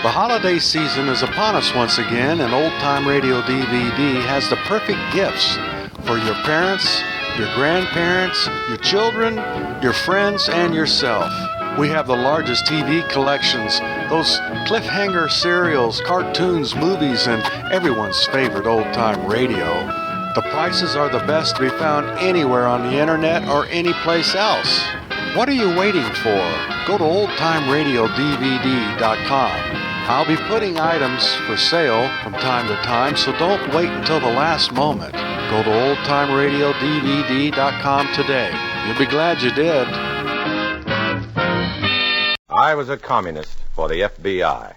The holiday season is upon us once again, and Old Time Radio DVD has the perfect gifts for your parents, your grandparents, your children, your friends, and yourself. We have the largest TV collections, those cliffhanger serials, cartoons, movies, and everyone's favorite old-time radio. The prices are the best to be found anywhere on the internet or anyplace else. What are you waiting for? Go to oldtimeradiodvd.com. I'll be putting items for sale from time to time, so don't wait until the last moment. Go to oldtimeradiodvd.com today. You'll be glad you did. I was a communist for the FBI.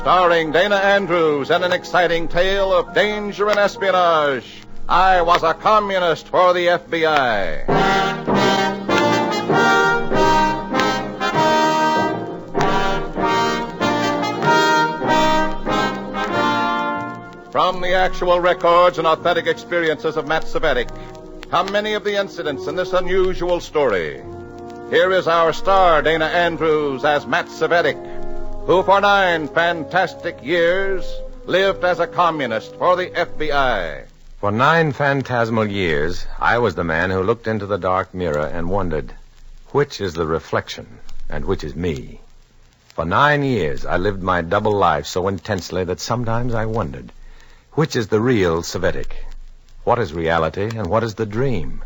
Starring Dana Andrews in an exciting tale of danger and espionage. I was a communist for the FBI. From the actual records and authentic experiences of Matt Cvetic come many of the incidents in this unusual story. Here is our star, Dana Andrews, as Matt Cvetic, who for 9 fantastic years lived as a communist for the FBI. For 9 phantasmal years, I was the man who looked into the dark mirror and wondered, which is the reflection and which is me? For 9 years, I lived my double life so intensely that sometimes I wondered, which is the real Cvetic? What is reality and what is the dream?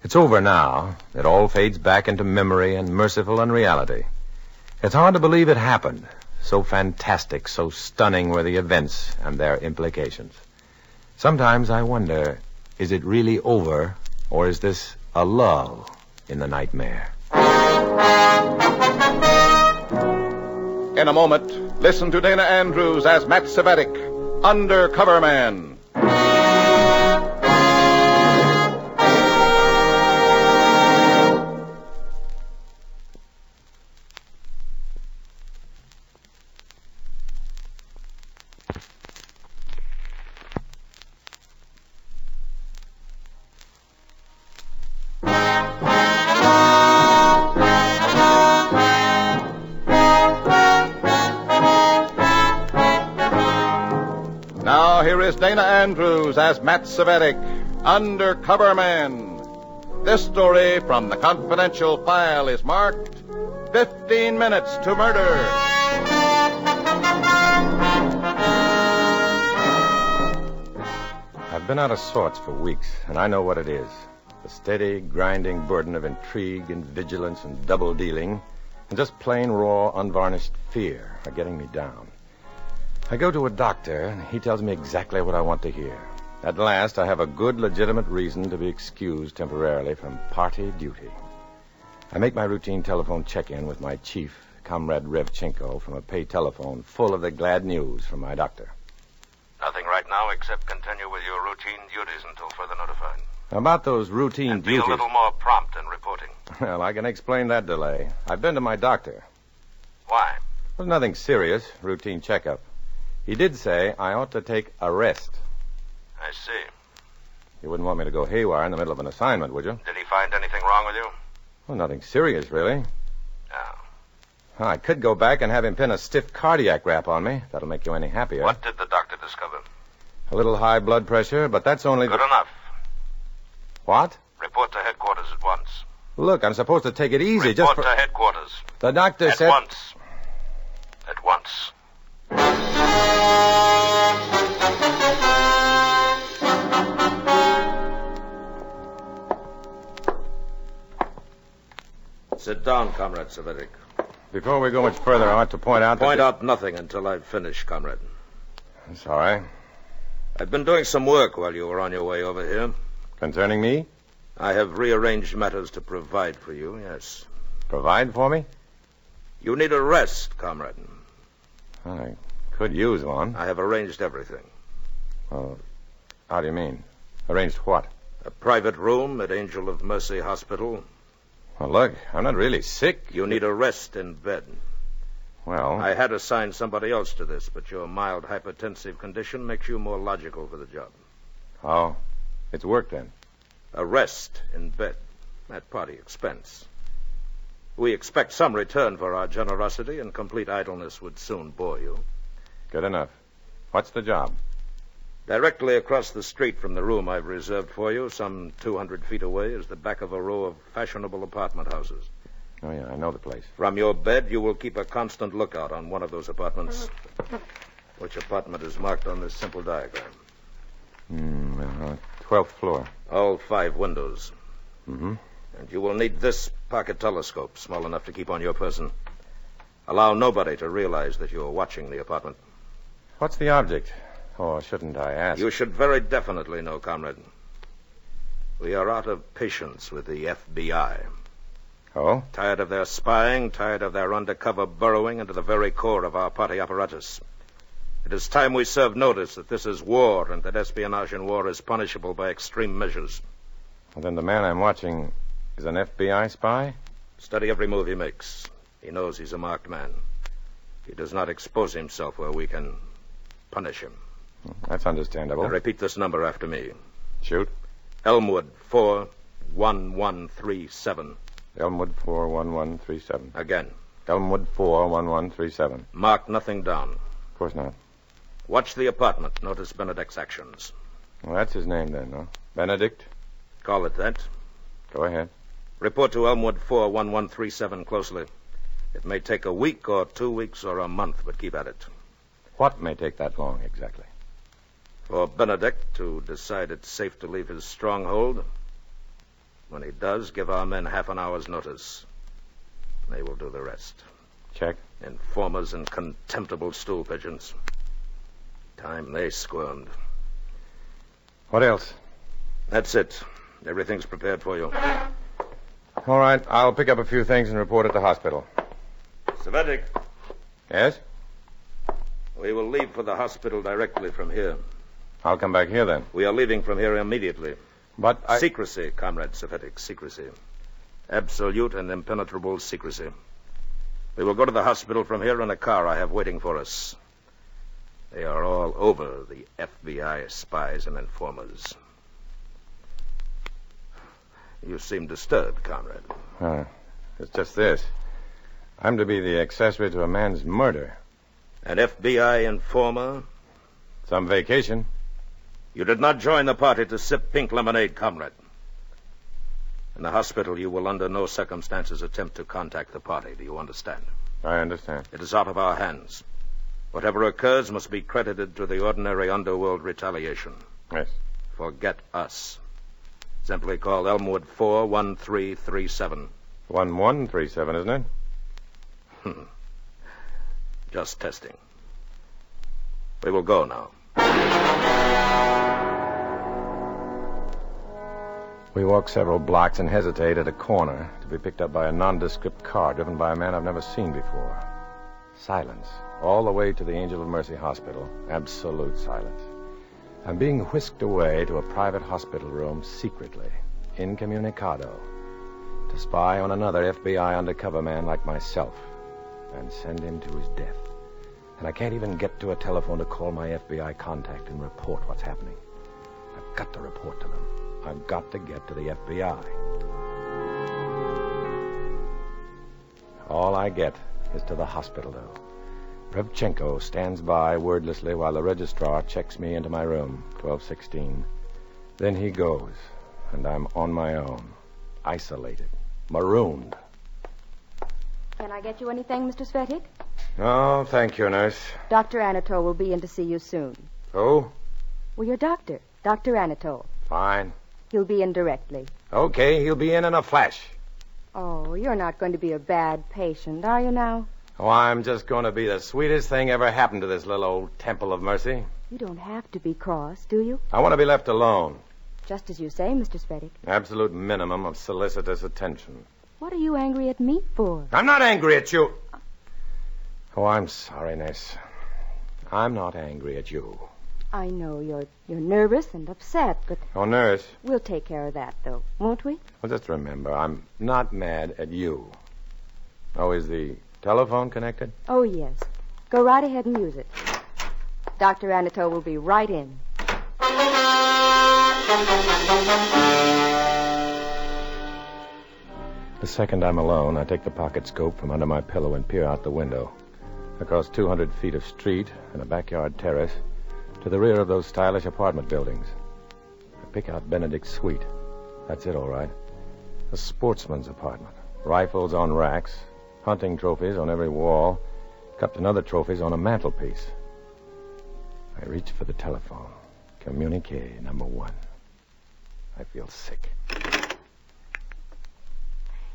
It's over now. It all fades back into memory and merciful unreality. It's hard to believe it happened. So fantastic, so stunning were the events and their implications. Sometimes I wonder, is it really over, or is this a lull in the nightmare? In a moment, listen to Dana Andrews as Matt Cvetic, Undercover Man. Now, here is Dana Andrews as Matt Cvetic, Undercover Man. This story from the confidential file is marked 15 Minutes to Murder. I've been out of sorts for weeks, and I know what it is. The steady, grinding burden of intrigue and vigilance and double-dealing, and just plain, raw, unvarnished fear are getting me down. I go to a doctor, and he tells me exactly what I want to hear. At last, I have a good, legitimate reason to be excused temporarily from party duty. I make my routine telephone check-in with my chief, Comrade Revchenko, from a pay telephone full of the glad news from my doctor. Nothing right now except continue with your routine duties until further notified. About those routine duties... Be a little more prompt in reporting. Well, I can explain that delay. I've been to my doctor. Why? It was nothing serious, routine checkup. He did say I ought to take a rest. I see. You wouldn't want me to go haywire in the middle of an assignment, would you? Did he find anything wrong with you? Well, nothing serious, really. No. Well, I could go back and have him pin a stiff cardiac rap on me. That'll make you any happier. What did the doctor discover? A little high blood pressure, but that's only... Good enough. What? Report to headquarters at once. Look, I'm supposed to take it easy. Report to headquarters. The doctor said... At once. At once. Sit down, Comrade Cvetic. Before we go much further, I want to point out that... Point out nothing until I've finished, Comrade. That's all right. I've been doing some work while you were on your way over here. Concerning me? I have rearranged matters to provide for you, yes. Provide for me? You need a rest, Comrade. I could use one. I have arranged everything. Well, how do you mean? Arranged what? A private room at Angel of Mercy Hospital. Well, look, I'm not really sick. You need a rest in bed. Well... I had assigned somebody else to this, but your mild hypertensive condition makes you more logical for the job. Oh, It's work, then. A rest in bed at party expense. We expect some return for our generosity, and complete idleness would soon bore you. Good enough. What's the job? Directly across the street from the room I've reserved for you, some 200 feet away, is the back of a row of fashionable apartment houses. Oh, yeah, I know the place. From your bed, you will keep a constant lookout on one of those apartments. Which apartment is marked on this simple diagram? 12th floor. All 5 windows. Mm-hmm. And you will need this pocket telescope, small enough to keep on your person. Allow nobody to realize that you are watching the apartment. What's the object? Or shouldn't I ask? You should very definitely know, comrade. We are out of patience with the FBI. Oh? Tired of their spying, tired of their undercover burrowing into the very core of our party apparatus. It is time we served notice that this is war and that espionage in war is punishable by extreme measures. Well, then the man I'm watching is an FBI spy? Study every move he makes. He knows he's a marked man. He does not expose himself where we can punish him. That's understandable. Now repeat this number after me. Shoot. Elmwood 41137. Elmwood 41137. Again. Elmwood 41137. Mark nothing down. Of course not. Watch the apartment. Notice Benedict's actions. Well, that's his name then, huh? Benedict? Call it that. Go ahead. Report to Elmwood 41137 closely. It may take a week or 2 weeks or a month, but keep at it. What may take that long, exactly? For Benedict to decide it's safe to leave his stronghold. When he does, give our men half an hour's notice. They will do the rest. Check. Informers and contemptible stool pigeons. Time they squirmed. What else? That's it. Everything's prepared for you. All right, I'll pick up a few things and report at the hospital. Cvetic, Yes? we will leave for the hospital directly from here. I'll come back here then. We are leaving from here immediately. But Secrecy, Comrade Cvetic, secrecy. Absolute and impenetrable secrecy. We will go to the hospital from here in a car I have waiting for us. They are all over the FBI spies and informers. You seem disturbed, Comrade. It's just this. I'm to be the accessory to a man's murder. An FBI informer? Some vacation. You did not join the party to sip pink lemonade, Comrade. In the hospital, you will under no circumstances attempt to contact the party. Do you understand? I understand. It is out of our hands. Whatever occurs must be credited to the ordinary underworld retaliation. Yes. Forget us. Simply call Elmwood 41337. 1137, isn't it? Just testing. We will go now. We walk several blocks and hesitate at a corner to be picked up by a nondescript car driven by a man I've never seen before. Silence. All the way to the Angel of Mercy Hospital. Absolute silence. I'm being whisked away to a private hospital room secretly, incommunicado, to spy on another FBI undercover man like myself and send him to his death. And I can't even get to a telephone to call my FBI contact and report what's happening. I've got to report to them. I've got to get to the FBI. All I get is to the hospital, though. Revchenko stands by wordlessly while the registrar checks me into my room, 1216. Then he goes, and I'm on my own, isolated, marooned. Can I get you anything, Mr. Cvetic? Oh, thank you, nurse. Dr. Anatole will be in to see you soon. Who? Well, your doctor, Dr. Anatole. Fine. He'll be in directly. Okay, he'll be in a flash. Oh, you're not going to be a bad patient, are you now? Oh, I'm just going to be the sweetest thing ever happened to this little old Temple of Mercy. You don't have to be cross, do you? I want to be left alone. Just as you say, Mr. Cvetic. Absolute minimum of solicitous attention. What are you angry at me for? I'm not angry at you. Oh, I'm sorry, nurse. I'm not angry at you. I know you're nervous and upset, but Oh, nurse. we'll take care of that, though, won't we? Well, just remember, I'm not mad at you. Oh, is the telephone connected? Oh, yes. Go right ahead and use it. Dr. Anatole will be right in. The second I'm alone, I take the pocket scope from under my pillow and peer out the window. Across 200 feet of street and a backyard terrace to the rear of those stylish apartment buildings. I pick out Benedict's suite. That's it, all right. A sportsman's apartment. Rifles on racks, hunting trophies on every wall, cupped and other trophies on a mantelpiece. I reach for the telephone. Communique number 1. I feel sick.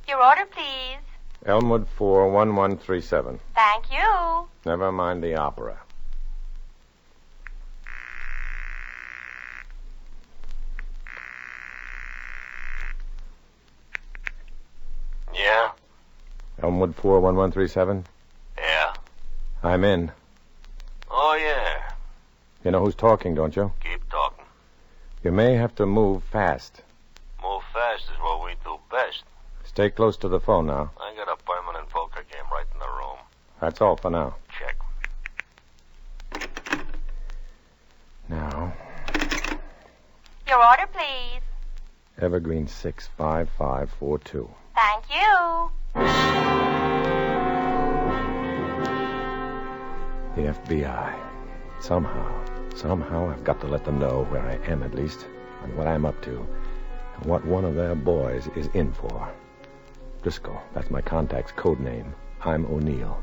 Your order, please. Elmwood 41137. Thank you. Never mind the opera. Yeah? Elmwood 41137? Yeah? I'm in. Oh, yeah. You know who's talking, don't you? Keep talking. You may have to move fast. Move fast is what we do best. Stay close to the phone now. I got a permanent poker game right in the room. That's all for now. Check. Now, Your order, please. Evergreen 65542. Thank you. The FBI. Somehow I've got to let them know where I am at least, and what I'm up to, and what one of their boys is in for. Driscoll, that's my contact's code name. I'm O'Neill.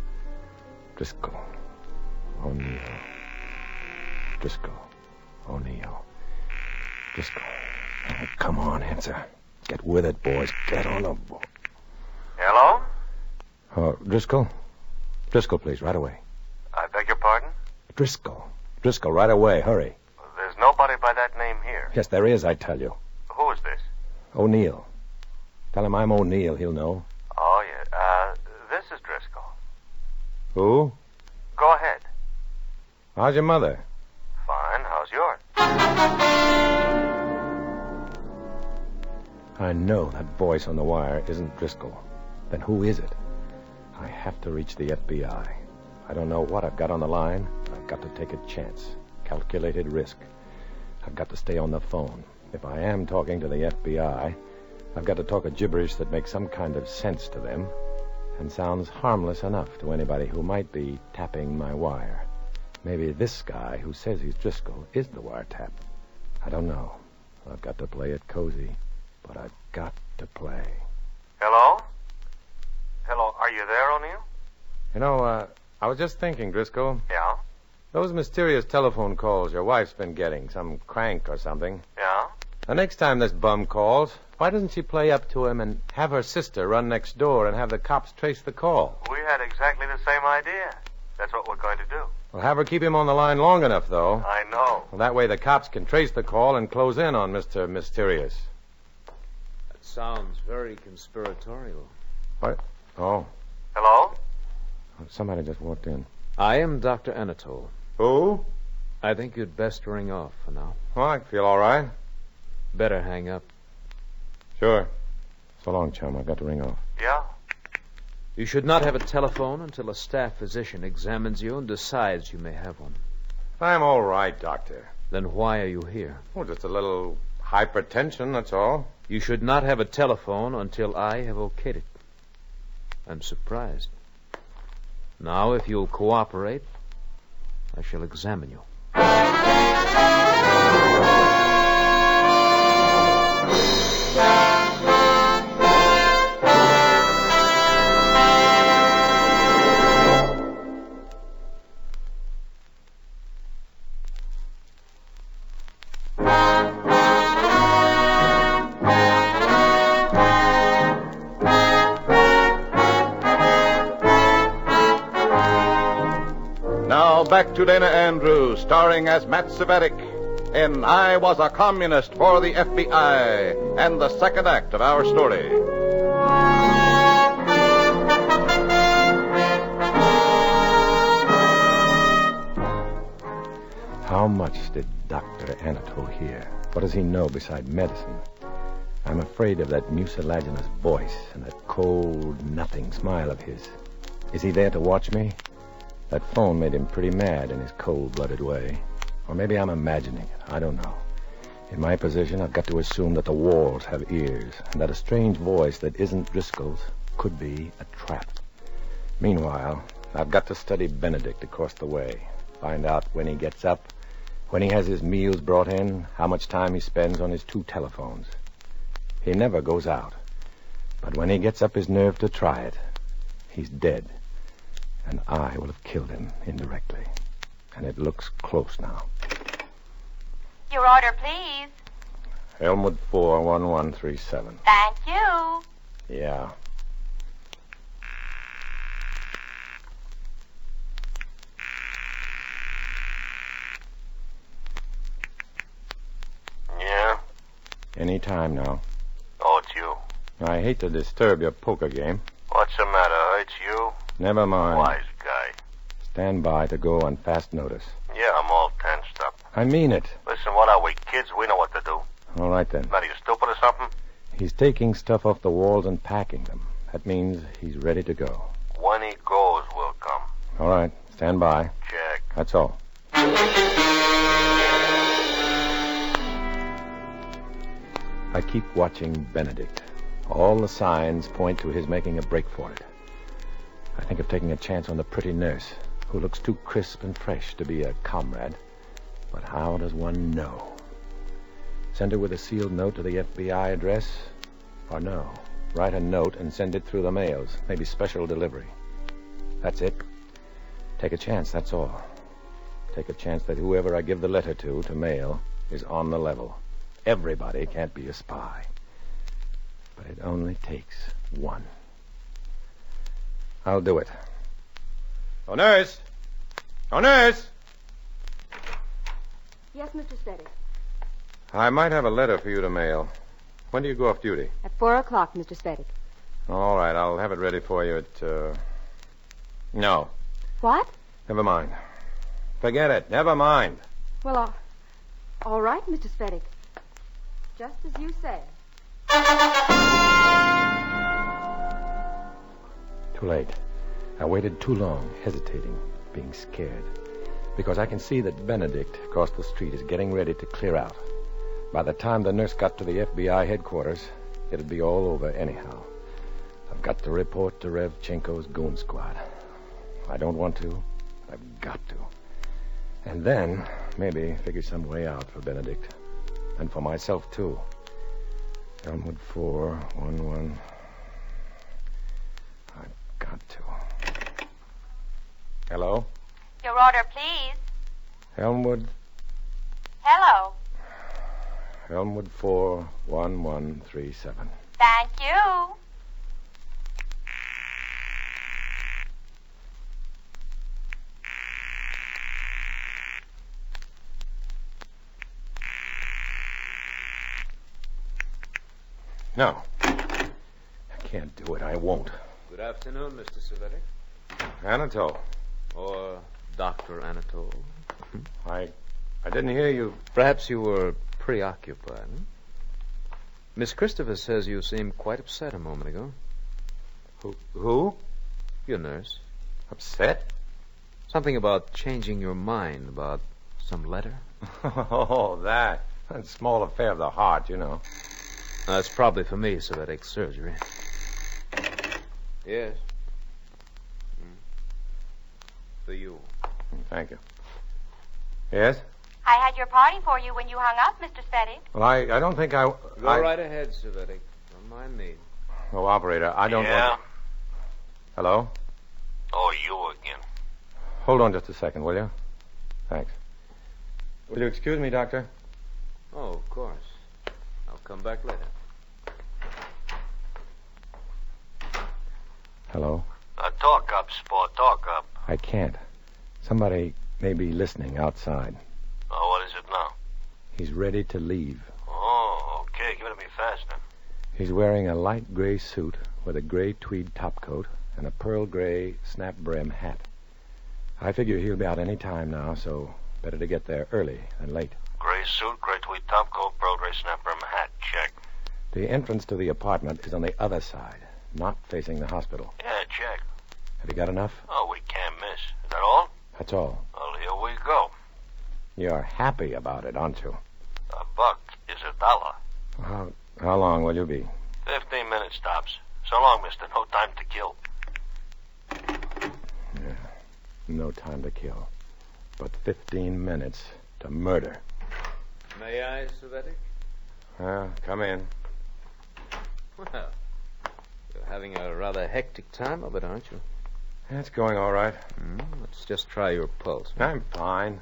Driscoll. O'Neill. Driscoll. O'Neill. Driscoll. Oh, come on, answer. Get with it, boys. Get on the boat. Hello? Driscoll? Driscoll, please, right away. I beg your pardon? Driscoll. Driscoll, right away. Hurry. There's nobody by that name here. Yes, there is, I tell you. Who is this? O'Neill. Tell him I'm O'Neill. He'll know. Oh, yeah. This is Driscoll. Who? Go ahead. How's your mother? Fine. How's yours? I know that voice on the wire isn't Driscoll. Then who is it? I have to reach the FBI. I don't know what I've got on the line. I've got to take a chance. Calculated risk. I've got to stay on the phone. If I am talking to the FBI, I've got to talk a gibberish that makes some kind of sense to them and sounds harmless enough to anybody who might be tapping my wire. Maybe this guy who says he's Driscoll is the wiretap. I don't know. I've got to play it cozy, but I've got to play. Hello? Hello, are you there, O'Neill? You know, I was just thinking, Driscoll. Yeah? Those mysterious telephone calls your wife's been getting, some crank or something. Yeah? The next time this bum calls, why doesn't she play up to him and have her sister run next door and have the cops trace the call? We had exactly the same idea. That's what we're going to do. Well, have her keep him on the line long enough, though. I know. Well, that way the cops can trace the call and close in on Mr. Mysterious. That sounds very conspiratorial. What? Oh, Hello? somebody just walked in. I am Dr. Anatole. Who? I think you'd best ring off for now. Well, I feel all right. Better hang up. Sure. So long, chum. I've got to ring off. Yeah? You should not have a telephone until a staff physician examines you and decides you may have one. I'm all right, Doctor. Then why are you here? Oh, just a little hypertension, that's all. You should not have a telephone until I have okayed it. I'm surprised. Now, if you'll cooperate, I shall examine you. Now back to Dana Andrews, starring as Matt Cvetic in I Was a Communist for the FBI, and the second act of our story. How much did Dr. Anatole hear? What does he know beside medicine? I'm afraid of that mucilaginous voice and that cold, nothing smile of his. Is he there to watch me? That phone made him pretty mad in his cold-blooded way. Or maybe I'm imagining it. I don't know. In my position, I've got to assume that the walls have ears, and that a strange voice that isn't Driscoll's could be a trap. Meanwhile, I've got to study Benedict across the way, find out when he gets up, when he has his meals brought in, how much time he spends on his 2 telephones. He never goes out, but when he gets up his nerve to try it, he's dead, and I will have killed him indirectly. And it looks close now. Your order, please. Elmwood 41137. Thank you. Yeah. Yeah? Any time now. Oh, it's you. I hate to disturb your poker game. What's the matter? It's you? Never mind. Wise guy. Stand by to go on fast notice. Yeah, I'm all tensed up. I mean it. Listen, what are we, kids? We know what to do. All right, then. What, are you stupid or something? He's taking stuff off the walls and packing them. That means he's ready to go. When he goes, we'll come. All right. Stand by. Check. That's all. I keep watching Benedict. All the signs point to his making a break for it. I think of taking a chance on the pretty nurse, who looks too crisp and fresh to be a comrade. But how does one know? Send her with a sealed note to the FBI address? Or no, write a note and send it through the mails, maybe special delivery. That's it. Take a chance, that's all. Take a chance that whoever I give the letter to mail is on the level. Everybody can't be a spy. But it only takes one. I'll do it. Oh, nurse! Oh, nurse! Yes, Mr. Cvetic. I might have a letter for you to mail. When do you go off duty? At 4 o'clock, Mr. Cvetic. All right, I'll have it ready for you at, No. What? Never mind. Forget it. Never mind. Well, all right, Mr. Cvetic. Just as you say. Too late. I waited too long, hesitating, being scared. Because I can see that Benedict across the street is getting ready to clear out. By the time the nurse got to the FBI headquarters, it'd be all over anyhow. I've got to report to Rev Chenko's goon squad. I don't want to, but I've got to. And then, maybe, figure some way out for Benedict. And for myself, too. Elmwood 411. I've got to. Hello? Your order, please. Elmwood? Hello. Elmwood 41137. Thank you. No. I can't do it. I won't. Good afternoon, Mr. Cvetic. Anatole. Or Dr. Anatole. I didn't hear you. Perhaps you were preoccupied. Miss Christopher says you seemed quite upset a moment ago. Who? Your nurse. Upset? Something about changing your mind about some letter. Oh, that. That's a small affair of the heart, you know. That's probably for me, Cvetic. Surgery. Yes. For you. Thank you. Yes? I had your party for you when you hung up, Mr. Cvetic. Well, I don't think I... Go right ahead, Cvetic. Don't mind me. Oh, operator, I don't Yeah? want... Hello? Oh, you again. Hold on just a second, will you? Thanks. Will you excuse me, Doctor? Oh, of course. I'll come back later. Hello? Talk up, Sport. Talk up. I can't. Somebody may be listening outside. Oh, what is it now? He's ready to leave. Oh, okay. Give it to me fast, then. He's wearing a light gray suit with a gray tweed topcoat and a pearl gray snap brim hat. I figure he'll be out any time now, so better to get there early than late. Gray suit, gray tweed topcoat, pearl gray snap brim hat. Check. The entrance to the apartment is on the other side, not facing the hospital. Yeah, check. Have you got enough? Oh, we can't miss. Is that all? That's all. Well, here we go. You're happy about it, aren't you? $1. How long will you be? 15 minutes, tops. So long, mister. No time to kill. Yeah, no time to kill. But 15 minutes to murder. May I, Cvetic? Come in. Well, you're having a rather hectic time of it, aren't you? It's going all right. Let's just try your pulse. I'm fine.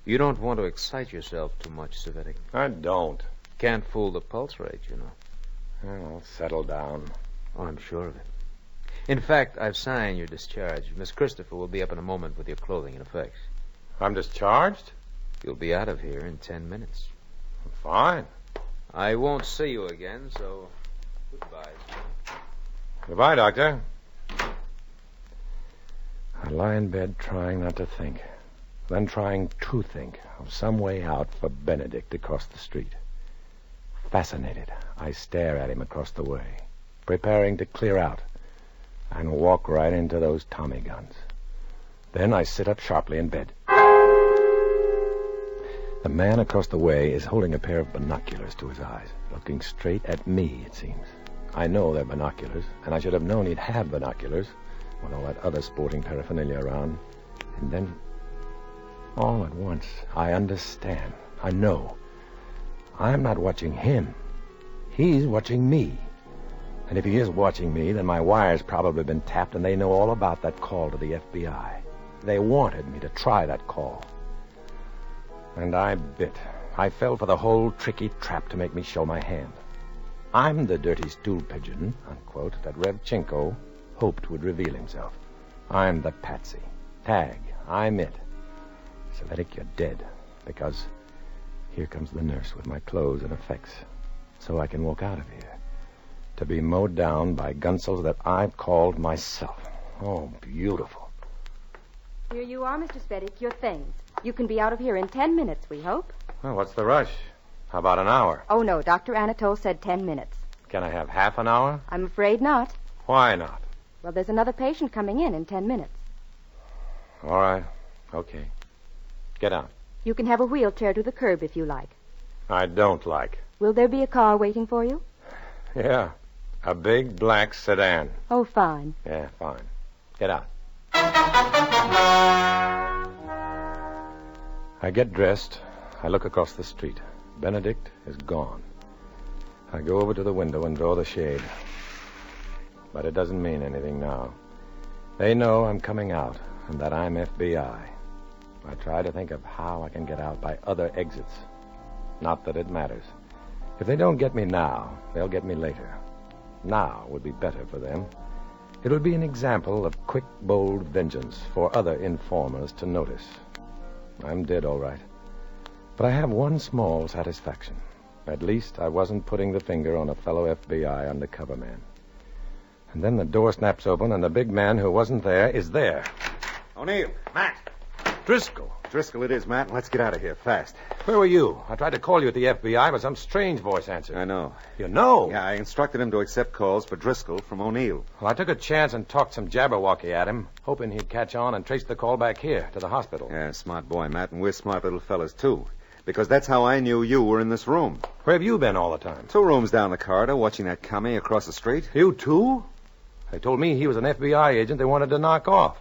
You don't want to excite yourself too much, Cvetic. I don't. Can't fool the pulse rate, you know. I'll settle down. Oh, I'm sure of it. In fact, I've signed your discharge. Miss Christopher will be up in a moment with your clothing and effects. I'm discharged? You'll be out of here in 10 minutes. Fine. I won't see you again, so goodbye. Goodbye, Doctor. I lie in bed trying not to think, then trying to think of some way out for Benedict across the street. Fascinated, I stare at him across the way, preparing to clear out and walk right into those Tommy guns. Then I sit up sharply in bed. The man across the way is holding a pair of binoculars to his eyes, looking straight at me, it seems. I know they're binoculars, and I should have known he'd have binoculars with all that other sporting paraphernalia around. And then, all at once, I understand. I know. I'm not watching him. He's watching me. And if he is watching me, then my wire's probably been tapped, and they know all about that call to the FBI. They wanted me to try that call. And I bit. I fell for the whole tricky trap to make me show my hand. I'm the dirty stool pigeon, unquote, that Rev Chinko hoped would reveal himself. I'm the patsy. Tag, I'm it. Cvetic, you're dead, because here comes the nurse with my clothes and effects, so I can walk out of here, to be mowed down by gunsels that I've called myself. Oh, beautiful. Here you are, Mr. Cvetic, your things. You can be out of here in 10 minutes, we hope. Well, what's the rush? How about an hour? Oh, no, Dr. Anatole said 10 minutes. Can I have half an hour? I'm afraid not. Why not? Well, there's another patient coming in 10 minutes. All right. Okay. Get out. You can have a wheelchair to the curb if you like. I don't like. Will there be a car waiting for you? Yeah. A big black sedan. Oh, fine. Yeah, fine. Get out. I get dressed. I look across the street. Benedict is gone. I go over to the window and draw the shade. But it doesn't mean anything now. They know I'm coming out and that I'm FBI. I try to think of how I can get out by other exits. Not that it matters. If they don't get me now, they'll get me later. Now would be better for them. It would be an example of quick, bold vengeance for other informers to notice. I'm dead, all right. But I have one small satisfaction. At least I wasn't putting the finger on a fellow FBI undercover man. And then the door snaps open, and the big man who wasn't there is there. O'Neill, Matt. Driscoll. Driscoll it is, Matt. Let's get out of here fast. Where were you? I tried to call you at the FBI, but some strange voice answered. I know. You know? Yeah, I instructed him to accept calls for Driscoll from O'Neill. Well, I took a chance and talked some jabberwocky at him, hoping he'd catch on and trace the call back here to the hospital. Yeah, smart boy, Matt, and we're smart little fellas, too. Because that's how I knew you were in this room. Where have you been all the time? 2 rooms down the corridor, watching that commie across the street. You too? They told me he was an FBI agent they wanted to knock off.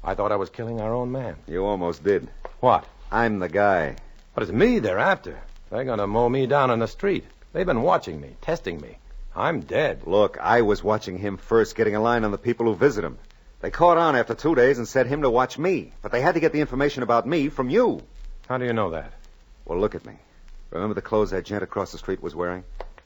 I thought I was killing our own man. You almost did. What? I'm the guy. But it's me they're after. They're going to mow me down in the street. They've been watching me, testing me. I'm dead. Look, I was watching him first, getting a line on the people who visit him. They caught on after 2 days and set him to watch me. But they had to get the information about me from you. How do you know that? Well, look at me. Remember the clothes that gent across the street was wearing?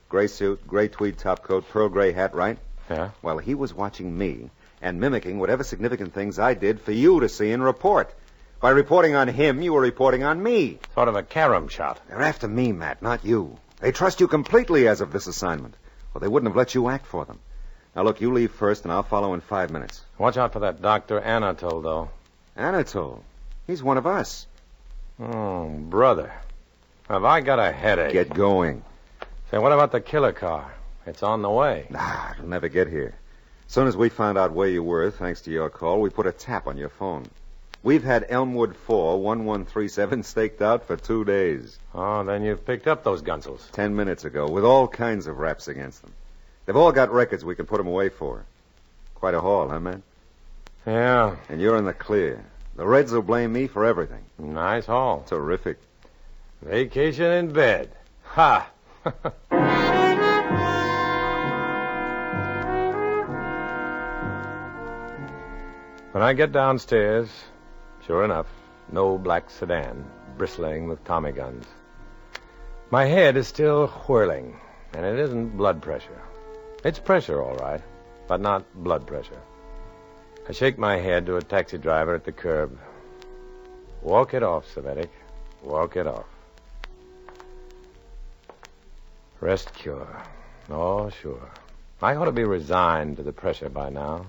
Gray suit, gray tweed topcoat, pearl gray hat, right? Yeah? Well, he was watching me and mimicking whatever significant things I did for you to see and report. By reporting on him, you were reporting on me. Sort of a carom shot. They're after me, Matt, not you. They trust you completely as of this assignment, or they wouldn't have let you act for them. Now, look, you leave first, and I'll follow in 5 minutes. Watch out for that Dr. Anatole, though. Anatole? He's one of us. Oh, brother. Have I got a headache? Get going. Say, what about the killer car? It's on the way. Nah, it'll never get here. As soon as we found out where you were, thanks to your call, we put a tap on your phone. We've had Elmwood 4, 1137 staked out for 2 days. Oh, then you've picked up those gunsels. 10 minutes ago, with all kinds of raps against them. They've all got records we can put them away for. Quite a haul, huh, man? Yeah. And you're in the clear. The Reds will blame me for everything. Nice haul. Terrific. Vacation in bed. Ha! When I get downstairs, sure enough, no black sedan bristling with Tommy guns. My head is still whirling, and it isn't blood pressure. It's pressure, all right, but not blood pressure. I shake my head to a taxi driver at the curb. Walk it off, Cvetic. Walk it off. Rest cure. Oh, sure. I ought to be resigned to the pressure by now.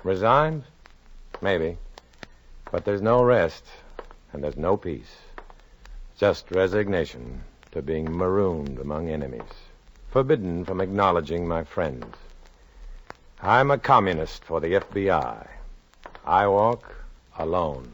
Resigned? Maybe. But there's no rest, and there's no peace. Just resignation to being marooned among enemies, forbidden from acknowledging my friends. I'm a communist for the FBI. I walk alone.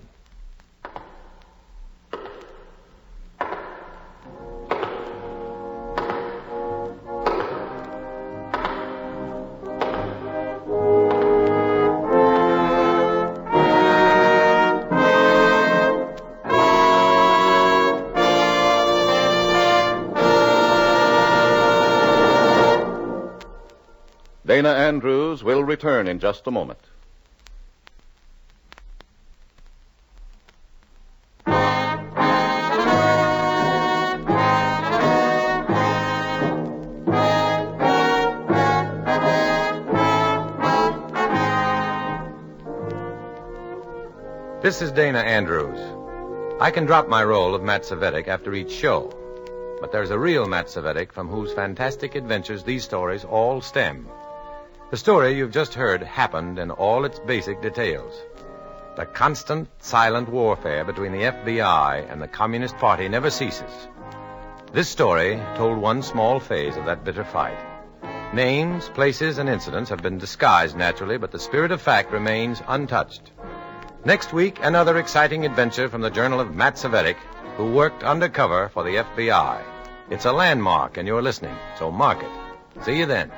Dana Andrews will return in just a moment. This is Dana Andrews. I can drop my role of Matt Cvetic after each show. But there's a real Matt Cvetic from whose fantastic adventures these stories all stem. The story you've just heard happened in all its basic details. The constant, silent warfare between the FBI and the Communist Party never ceases. This story told one small phase of that bitter fight. Names, places, and incidents have been disguised naturally, but the spirit of fact remains untouched. Next week, another exciting adventure from the journal of Matt Cvetic, who worked undercover for the FBI. It's a landmark, and you're listening, so mark it. See you then.